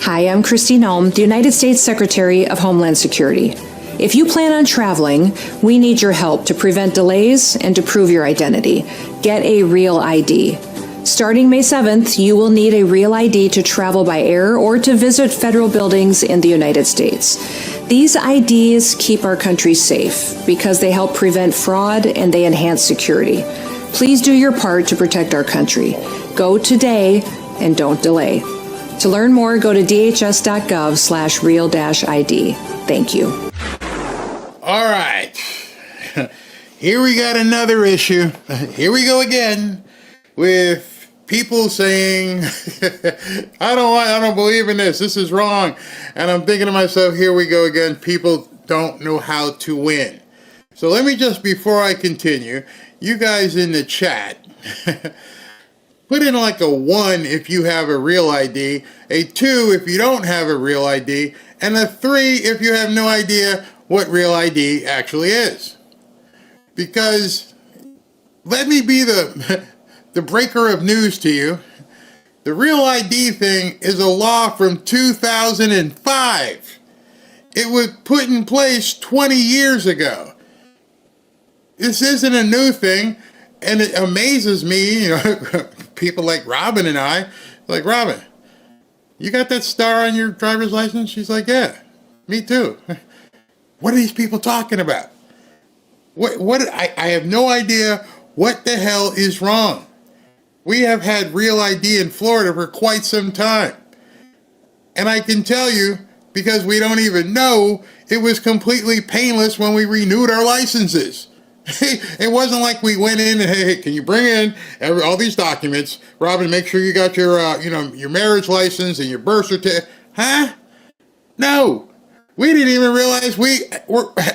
Hi, I'm Kristi Noem, the United States Secretary of Homeland Security. If you plan on traveling, we need your help to prevent delays and to prove your identity. Get a real ID. Starting May 7th, you will need a real ID to travel by air or to visit federal buildings in the United States. These IDs keep our country safe because they help prevent fraud and they enhance security. Please do your part to protect our country. Go today and don't delay. To learn more, go to dhs.gov/real-ID. Thank you. All right. Here we got another issue. Here we go again with people saying, I don't believe in this. This is wrong. And I'm thinking to myself, here we go again. People don't know how to win. So let me just, before I continue, you guys in the chat, put in like a 1 if you have a real ID, a 2 if you don't have a real ID, and a 3 if you have no idea what real ID actually is. Because let me be the breaker of news to you. The real ID thing is a law from 2005. It was put in place 20 years ago. This isn't a new thing, and it amazes me, people like Robin and I, like, Robin, you got that star on your driver's license? She's like, yeah, me too. What are these people talking about? I have no idea what the hell is wrong. We have had real ID in Florida for quite some time. And I can tell you, because we don't even know, it was completely painless when we renewed our licenses. It wasn't like we went in and, hey, can you bring in all these documents? Robin, make sure you got your, your marriage license and your birth certificate. Huh? No. We didn't even realize we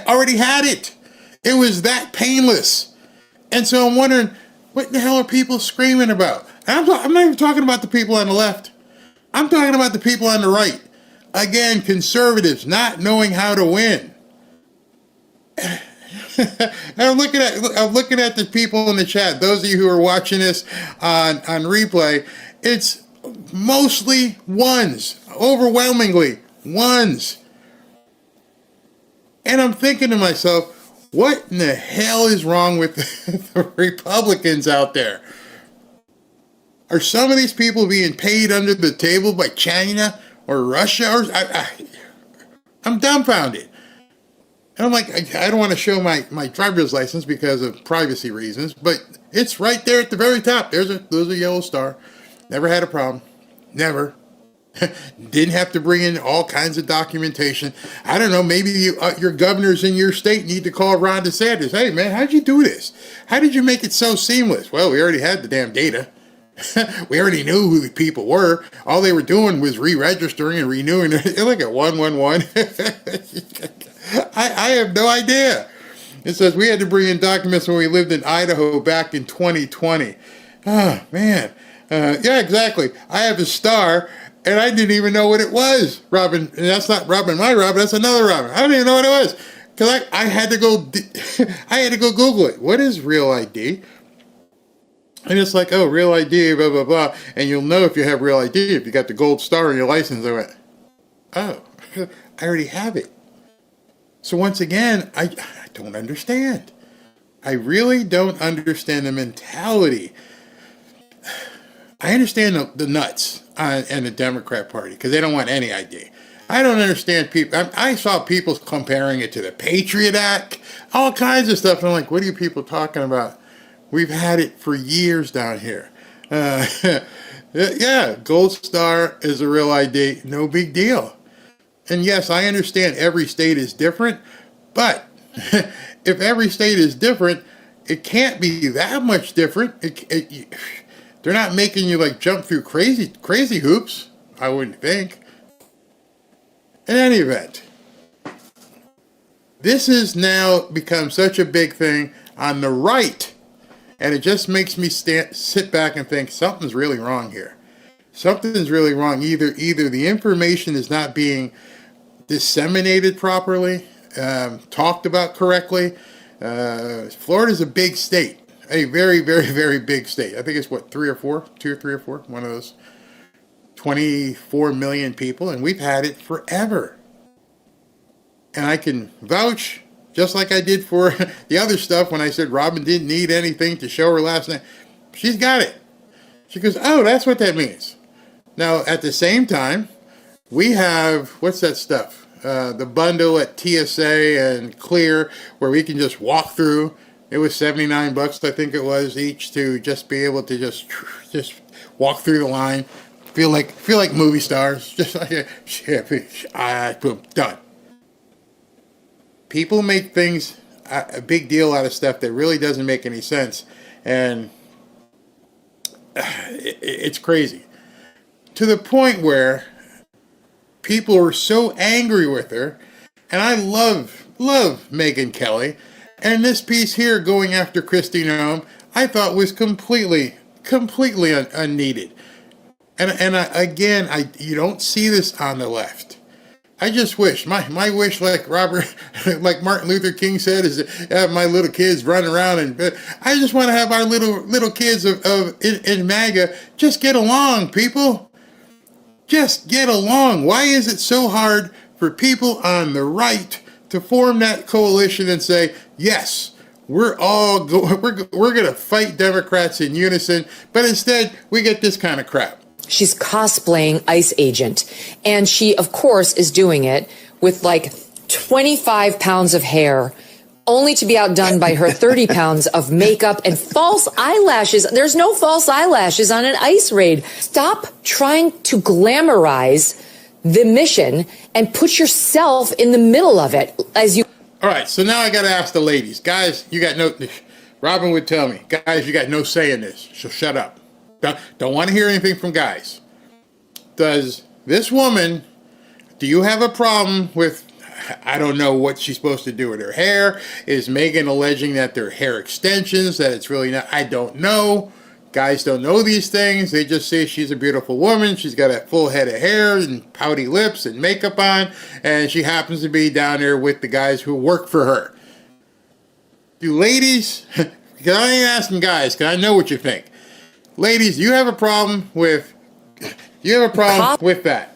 already had it. It was that painless. And so I'm wondering, what the hell are people screaming about? I'm not even talking about the people on the left. I'm talking about the people on the right. Again, conservatives not knowing how to win. And I'm looking at the people in the chat. Those of you who are watching this on replay, it's mostly ones, overwhelmingly ones. And I'm thinking to myself, what in the hell is wrong with the Republicans out there? Are some of these people being paid under the table by China or Russia? I'm dumbfounded. And I'm like, I don't want to show my driver's license because of privacy reasons, but it's right there at the very top. There's a yellow star. Never had a problem. Never. Didn't have to bring in all kinds of documentation. I don't know, maybe your governors in your state need to call Ron DeSantis. Hey, man, how'd you do this? How did you make it so seamless? Well, we already had the damn data. We already knew who the people were. All they were doing was re-registering and renewing. Look at 111. I have no idea. It says we had to bring in documents when we lived in Idaho back in 2020. Oh, man. Yeah, exactly. I have a star. And I didn't even know what it was, Robin. And that's not Robin, my Robin. That's another Robin. I don't even know what it was because I had to go. I had to go Google it. What is real ID? And it's like, oh, real ID, blah blah blah. And you'll know if you have real ID if you got the gold star on your license. I went, oh, I already have it. So once again, I don't understand. I really don't understand the mentality. I understand the nuts and the Democrat Party because they don't want any ID. I don't understand people. I saw people comparing it to the Patriot Act, all kinds of stuff. And I'm like, what are you people talking about? We've had it for years down here. Yeah, gold star is a real ID. No big deal. And yes, I understand every state is different, but if every state is different, it can't be that much different. They're not making you like jump through crazy hoops, I wouldn't think. In any event, this has now become such a big thing on the right, and it just makes me sit back and think something's really wrong here. Something's really wrong. Either the information is not being disseminated properly, talked about correctly. Florida's a big state. A very, very, very big state. I think it's 2 or 3 or 4, one of those. 24 million people, and we've had it forever. And I can vouch, just like I did for the other stuff when I said Robin didn't need anything to show her last night. She's got it. She goes, oh, that's what that means. Now, at the same time, we have, what's that stuff? The bundle at TSA and Lear, where we can just walk through. It was $79, I think it was, each, to just be able to just walk through the line, feel like movie stars, just like boom, done. People make things a big deal out of stuff that really doesn't make any sense, and it's crazy to the point where people are so angry with her. And I love Megyn Kelly, and this piece here going after Kristi Noem, I thought was completely unneeded. And you don't see this on the left. I just wish, my wish, like Martin Luther King said, is to have my little kids run around, and I just want to have our little kids in MAGA just get along, people. Just get along. Why is it so hard for people on the right to form that coalition and say, yes, we're going to fight Democrats in unison, but instead we get this kind of crap. She's cosplaying ICE agent, and she, of course, is doing it with like 25 pounds of hair, only to be outdone by her 30 pounds of makeup and false eyelashes. There's no false eyelashes on an ICE raid. Stop trying to glamorize the mission and put yourself in the middle of it as you... All right, so now I got to ask the ladies. Guys, you got no... Robin would tell me, guys, you got no say in this, so shut up. Don't want to hear anything from guys. Does this woman, do you have a problem with, I don't know what she's supposed to do with her hair? Is Megyn alleging that they're hair extensions, that it's really not? I don't know. Guys don't know these things. They just say she's a beautiful woman. She's got a full head of hair and pouty lips and makeup on, and she happens to be down there with the guys who work for her. Do ladies, because I ain't asking guys, because I know what you think. Ladies, you have a problem with that.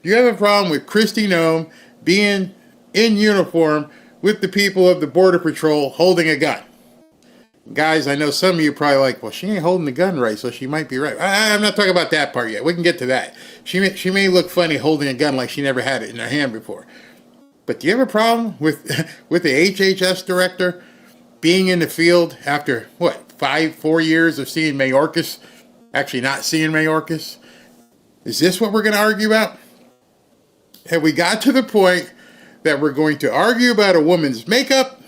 You have a problem with Kristi Noem being in uniform with the people of the Border Patrol holding a gun. Guys, I know some of you probably like, well, she ain't holding the gun right, so she might be right. I'm not talking about that part yet. We can get to that. She may look funny holding a gun like she never had it in her hand before. But do you have a problem with the HHS director being in the field after, 4 years of seeing Mayorkas, actually not seeing Mayorkas? Is this what we're going to argue about? Have we got to the point that we're going to argue about a woman's makeup,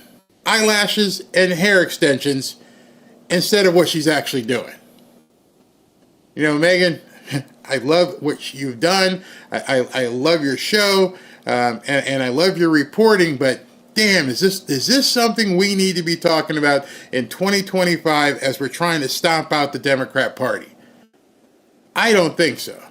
eyelashes, and hair extensions instead of what she's actually doing? You know, Megyn, I love what you've done. I love your show, and I love your reporting, but damn, is this something we need to be talking about in 2025 as we're trying to stomp out the Democrat Party? I don't think so.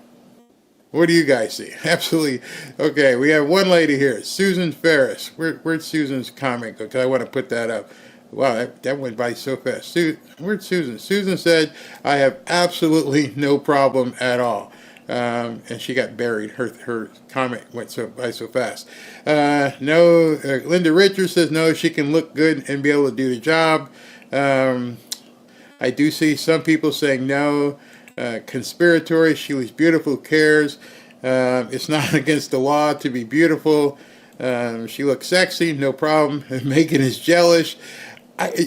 What do you guys see? Absolutely. Okay, we have one lady here, Susan Ferris. Where's Susan's comment go? Because I want to put that up. Wow, that went by so fast. Where's Susan? Susan said, I have absolutely no problem at all. And she got buried. Her comment went by so fast. Linda Richards says no, she can look good and be able to do the job. I do see some people saying no. Conspiratory, she was beautiful, cares. It's not against the law to be beautiful. She looks sexy, no problem. Megyn is jealous.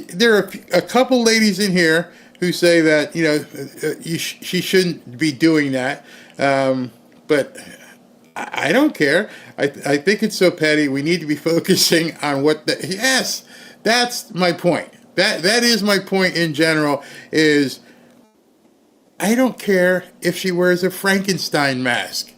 There are a couple ladies in here who say that, she shouldn't be doing that. But I don't care. I think it's so petty. We need to be focusing on yes, that's my point. That is my point in general, is I don't care if she wears a Frankenstein mask.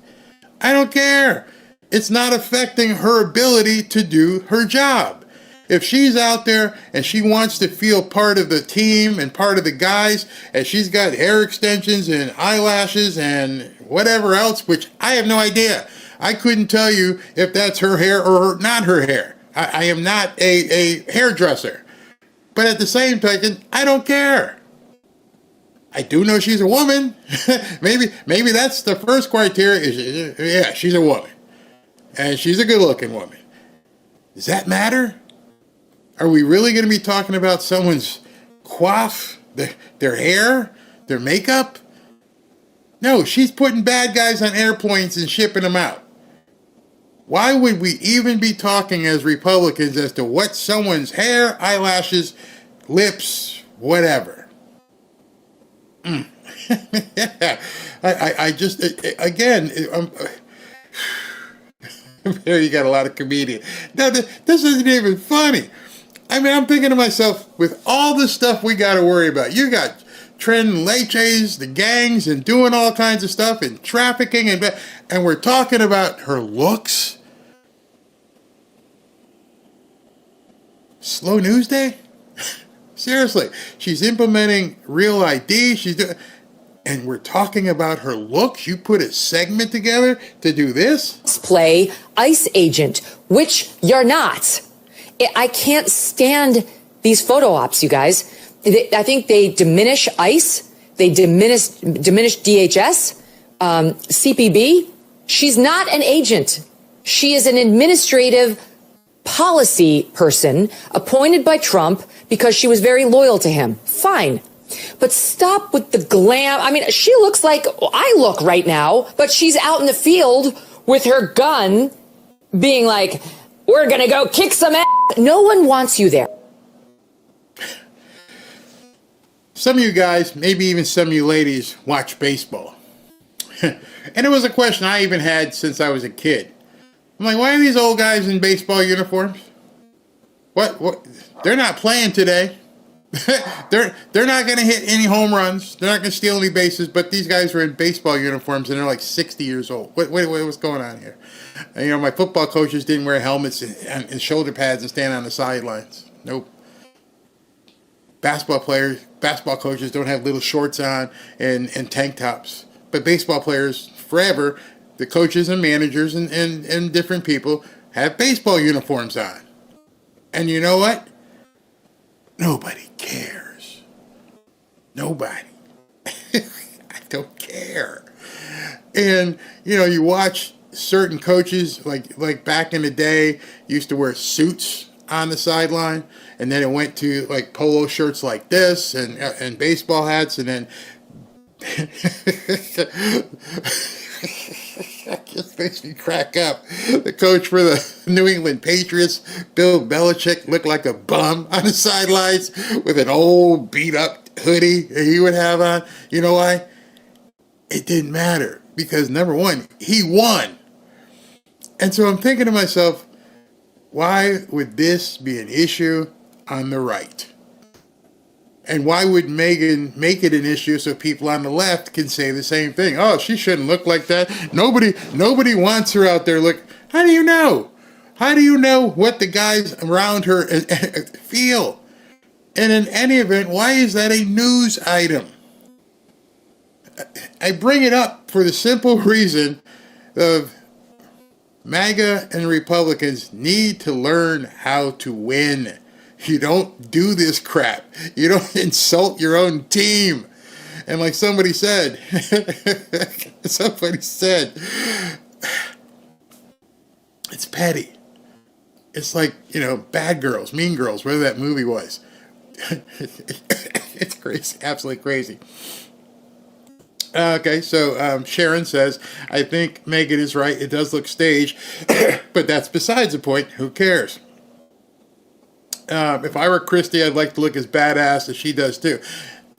I don't care. It's not affecting her ability to do her job. If she's out there and she wants to feel part of the team and part of the guys, and she's got hair extensions and eyelashes and whatever else, which I have no idea. I couldn't tell you if that's her hair or not her hair. I am not a hairdresser. But at the same token, I don't care. I do know she's a woman. maybe that's the first criteria. Yeah, she's a woman. And she's a good-looking woman. Does that matter? Are we really going to be talking about someone's coif, their hair, their makeup? No, she's putting bad guys on airplanes and shipping them out. Why would we even be talking as Republicans as to what someone's hair, eyelashes, lips, whatever? I just, again, there you got a lot of comedian. No, this isn't even funny. I mean, I'm thinking to myself, with all the stuff we got to worry about, you got trending leches, the gangs, and doing all kinds of stuff, and trafficking, and we're talking about her looks? Slow news day? Seriously, she's implementing Real ID, and we're talking about her looks? You put a segment together to do this? Play ICE agent, which you're not. I can't stand these photo ops, you guys. I think they diminish ICE. They diminish DHS, CPB. She's not an agent. She is an administrative policy person appointed by Trump because she was very loyal to him. Fine. But stop with the glam. I mean, she looks like I look right now, but she's out in the field with her gun being like, we're going to go kick some ass. No one wants you there. Some of you guys, maybe even some of you ladies, watch baseball. And it was a question I even had since I was a kid. I'm like, why are these old guys in baseball uniforms? What? They're not playing today. They're not going to hit any home runs. They're not going to steal any bases. But these guys are in baseball uniforms and they're like 60 years old. What's going on here? And, my football coaches didn't wear helmets and shoulder pads and stand on the sidelines. Nope. Basketball coaches don't have little shorts on and tank tops. But baseball players, forever, the coaches and managers and different people have baseball uniforms on. And you know what? Nobody cares. Nobody. I don't care. And, you watch certain coaches, like back in the day, used to wear suits on the sideline, and then it went to like polo shirts like this and baseball hats, and then that just makes me crack up. The coach for the New England Patriots, Bill Belichick, looked like a bum on the sidelines with an old beat-up hoodie he would have on. You know why? It didn't matter, because number one, he won. And so I'm thinking to myself, why would this be an issue on the right? And why would Megyn make it an issue so people on the left can say the same thing? Oh, she shouldn't look like that. Nobody wants her out there. Look, how do you know? How do you know what the guys around her feel? And in any event, why is that a news item? I bring it up for the simple reason of MAGA and Republicans need to learn how to win. You don't do this crap. You don't insult your own team. And like somebody said, it's petty. It's like, Bad Girls, Mean Girls, whatever that movie was. It's crazy, absolutely crazy. Okay, so Sharon says, I think Megyn is right. It does look staged, but that's besides the point. Who cares? If I were Kristi, I'd like to look as badass as she does too.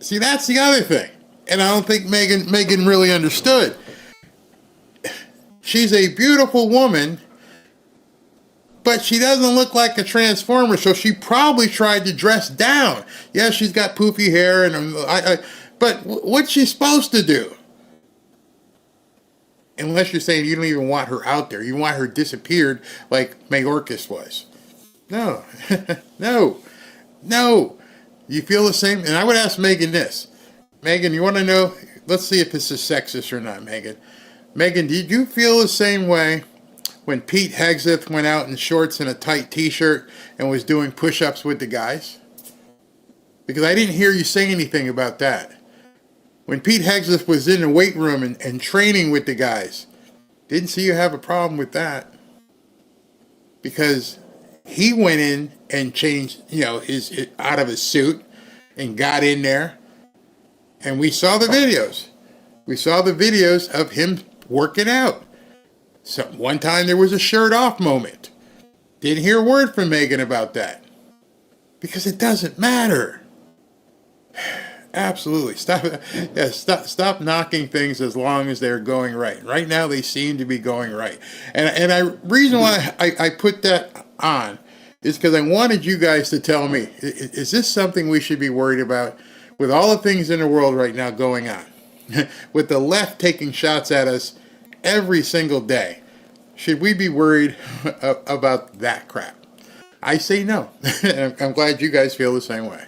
See, that's the other thing. And I don't think Megyn really understood. She's a beautiful woman, but she doesn't look like a transformer, so she probably tried to dress down. Yeah, she's got poofy hair, but what's she supposed to do? Unless you're saying you don't even want her out there. You want her disappeared like Mayorkas was. No. No. You feel the same? And I would ask Megyn this. Megyn, you want to know? Let's see if this is sexist or not, Megyn. Megyn, did you feel the same way when Pete Hegseth went out in shorts and a tight t-shirt and was doing push-ups with the guys? Because I didn't hear you say anything about that. When Pete Hegseth was in the weight room and training with the guys, didn't see you have a problem with that. Because he went in and changed, his out of his suit and got in there. And we saw the videos. We saw the videos of him working out. So one time there was a shirt off moment. Didn't hear a word from Megyn about that. Because it doesn't matter. Absolutely. Stop knocking things as long as they're going right. Right now they seem to be going right. And reason why I put that on is because I wanted you guys to tell me, is this something we should be worried about with all the things in the world right now going on? With the left taking shots at us every single day. Should we be worried about that crap? I say no. I'm glad you guys feel the same way.